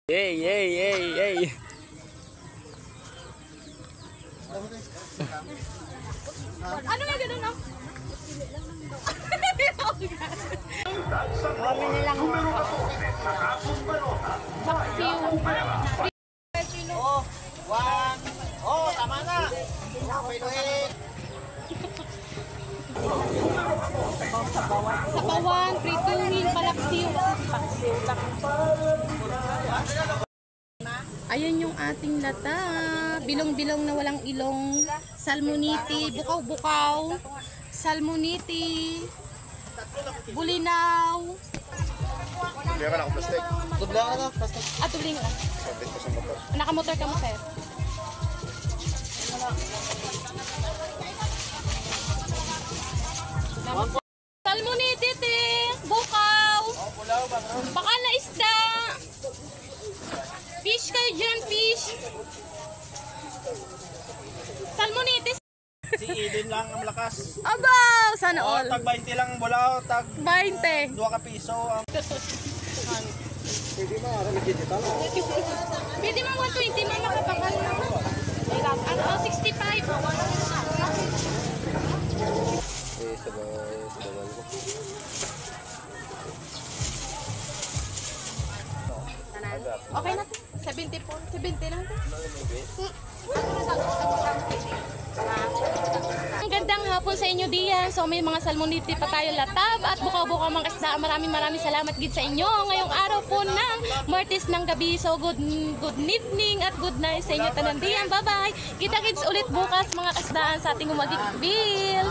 Yay, yay, yay, yay. Ano nga gano'n, no? Kami nilang Oh, one. Oh, tama na. Pinuhin. Sabawan, prituhin, palaksiw. Ayan yung ating lata. Bilong-bilong na walang ilong. Salmoniti, bukaw-bukaw. Salmoniti. Bulinaw. Kaya ka na ako plastic. Tubla ka na, plastic. Tubling ka. Sabit ko sa motor. Nakamotor ka mo, sir. Salmoniti, te. Bukaw. Baka na isda. Fish kayo dyan, fish. Salmonitis. Si Eden lang ang malakas. Abaw! Sana Oh, all. tag 20 lang bulaw, tag 20. 2 ka piso. Pwede mo, aram digital. Pwede mo 120, mama kapakal na. Ano, 65. Sabay ko. Okay na. 74. 70 lang. Ang gandang hapon sa inyo diyan. So may mga salmoniti pa tayo latab at bukaw-bukaw mga isda. Maraming salamat gid sa inyo. Ngayong araw po ng Martes ng gabi. So good evening at good night sa inyo tanan diyan. Bye-bye. Kita kids ulit bukas mga kasdaan sa ating umagik. Bill.